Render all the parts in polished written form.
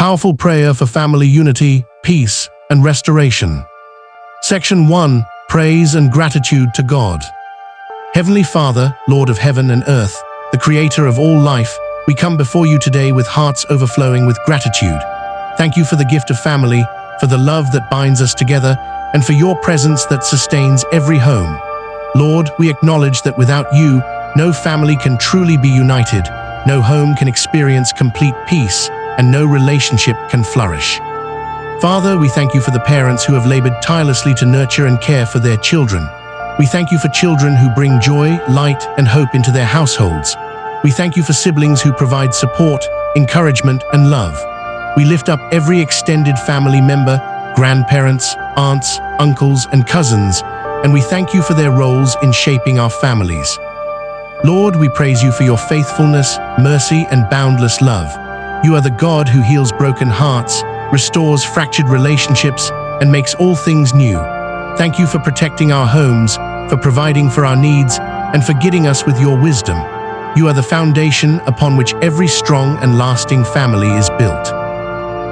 Powerful prayer for family unity, peace, and restoration. Section 1. Praise and gratitude to God. Heavenly Father, Lord of heaven and earth, the creator of all life, we come before you today with hearts overflowing with gratitude. Thank you for the gift of family, for the love that binds us together, and for your presence that sustains every home. Lord, we acknowledge that without you, no family can truly be united, no home can experience complete peace, and no relationship can flourish. Father, we thank you for the parents who have labored tirelessly to nurture and care for their children. We thank you for children who bring joy, light, and hope into their households. We thank you for siblings who provide support, encouragement, and love. We lift up every extended family member, grandparents, aunts, uncles, and cousins, and we thank you for their roles in shaping our families. Lord, we praise you for your faithfulness, mercy, and boundless love. You are the God who heals broken hearts, restores fractured relationships, and makes all things new. Thank you for protecting our homes, for providing for our needs, and for guiding us with your wisdom. You are the foundation upon which every strong and lasting family is built.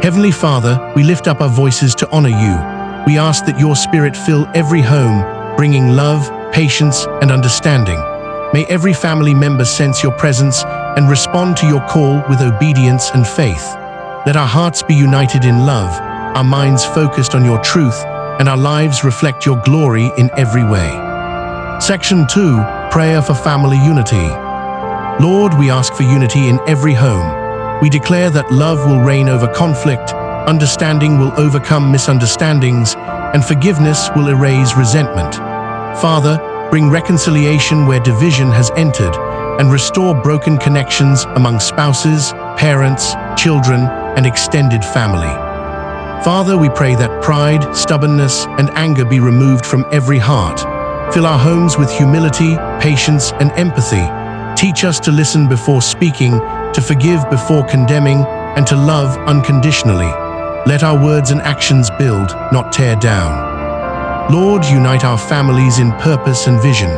Heavenly Father, we lift up our voices to honor you. We ask that your Spirit fill every home, bringing love, patience, and understanding. May every family member sense your presence and respond to your call with obedience and faith. Let our hearts be united in love, our minds focused on your truth, and our lives reflect your glory in every way. Section 2. Prayer for family unity. Lord, we ask for unity in every home. We declare that love will reign over conflict, understanding will overcome misunderstandings, and forgiveness will erase resentment. Father, bring reconciliation where division has entered, and restore broken connections among spouses, parents, children, and extended family. Father, we pray that pride, stubbornness, and anger be removed from every heart. Fill our homes with humility, patience, and empathy. Teach us to listen before speaking, to forgive before condemning, and to love unconditionally. Let our words and actions build, not tear down. Lord, unite our families in purpose and vision.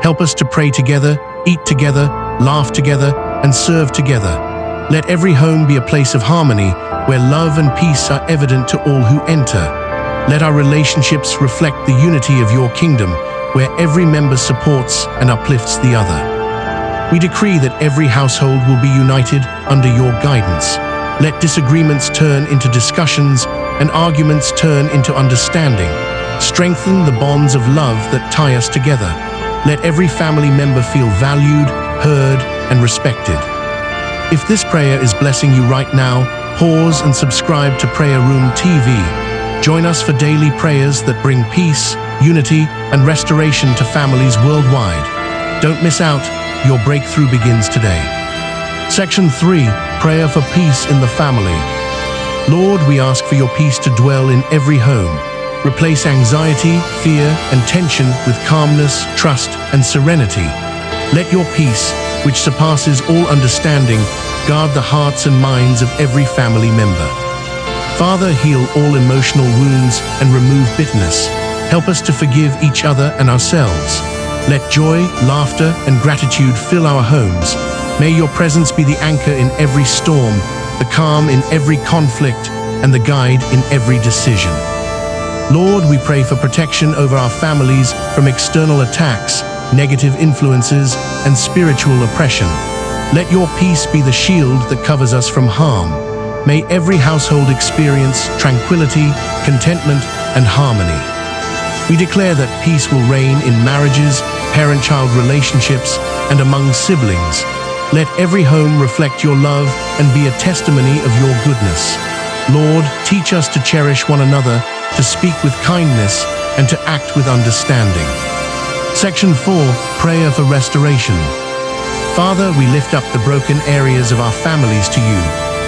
Help us to pray together, eat together, laugh together, and serve together. Let every home be a place of harmony, where love and peace are evident to all who enter. Let our relationships reflect the unity of your kingdom, where every member supports and uplifts the other. We decree that every household will be united under your guidance. Let disagreements turn into discussions and arguments turn into understanding. Strengthen the bonds of love that tie us together. Let every family member feel valued, heard, and respected. If this prayer is blessing you right now, pause and subscribe to Prayer Room TV. Join us for daily prayers that bring peace, unity, and restoration to families worldwide. Don't miss out, your breakthrough begins today. Section 3. Prayer for peace in the family. Lord, we ask for your peace to dwell in every home. Replace anxiety, fear, and tension with calmness, trust, and serenity. Let your peace, which surpasses all understanding, guard the hearts and minds of every family member. Father, heal all emotional wounds and remove bitterness. Help us to forgive each other and ourselves. Let joy, laughter, and gratitude fill our homes. May your presence be the anchor in every storm, the calm in every conflict, and the guide in every decision. Lord, we pray for protection over our families from external attacks, negative influences, and spiritual oppression. Let your peace be the shield that covers us from harm. May every household experience tranquility, contentment, and harmony. We declare that peace will reign in marriages, parent-child relationships, and among siblings. Let every home reflect your love and be a testimony of your goodness. Lord, teach us to cherish one another, to speak with kindness, and to act with understanding. Section 4. Prayer for restoration. Father, we lift up the broken areas of our families to you.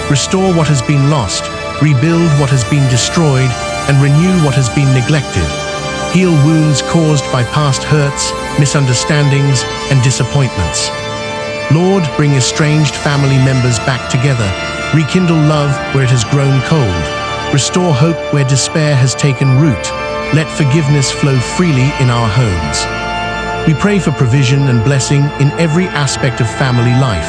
Restore what has been lost, rebuild what has been destroyed, and renew what has been neglected. Heal wounds caused by past hurts, misunderstandings, and disappointments. Lord, bring estranged family members back together. Rekindle love where it has grown cold. Restore hope where despair has taken root. Let forgiveness flow freely in our homes. We pray for provision and blessing in every aspect of family life.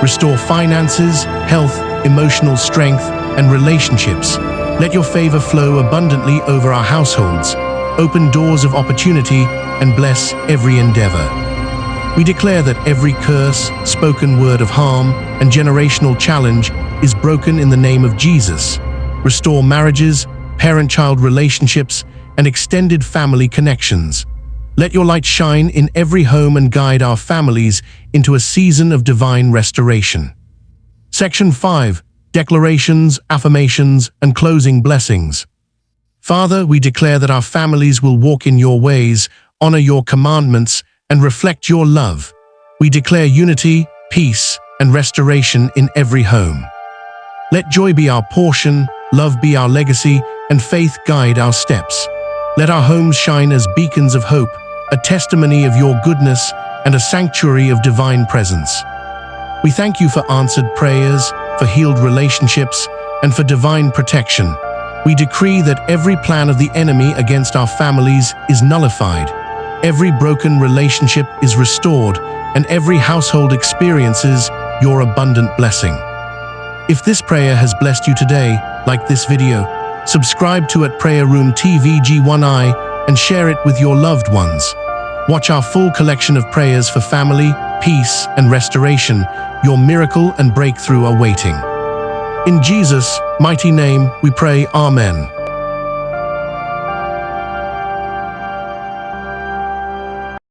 Restore finances, health, emotional strength, and relationships. Let your favor flow abundantly over our households, open doors of opportunity, and bless every endeavor. We declare that every curse, spoken word of harm, and generational challenge is broken in the name of Jesus. Restore marriages, parent-child relationships, and extended family connections. Let your light shine in every home and guide our families into a season of divine restoration. Section 5. Declarations, affirmations, and closing blessings. Father, we declare that our families will walk in your ways, honor your commandments, and reflect your love. We declare unity, peace, and restoration in every home. Let joy be our portion, love be our legacy, and faith guide our steps. Let our homes shine as beacons of hope, a testimony of your goodness, and a sanctuary of divine presence. We thank you for answered prayers, for healed relationships, and for divine protection. We decree that every plan of the enemy against our families is nullified. Every broken relationship is restored, and every household experiences your abundant blessing. If this prayer has blessed you today, like this video, subscribe to Prayer Room TVG1i and share it with your loved ones. Watch our full collection of prayers for family, peace, and restoration. Your miracle and breakthrough are waiting. In Jesus' mighty name we pray, Amen.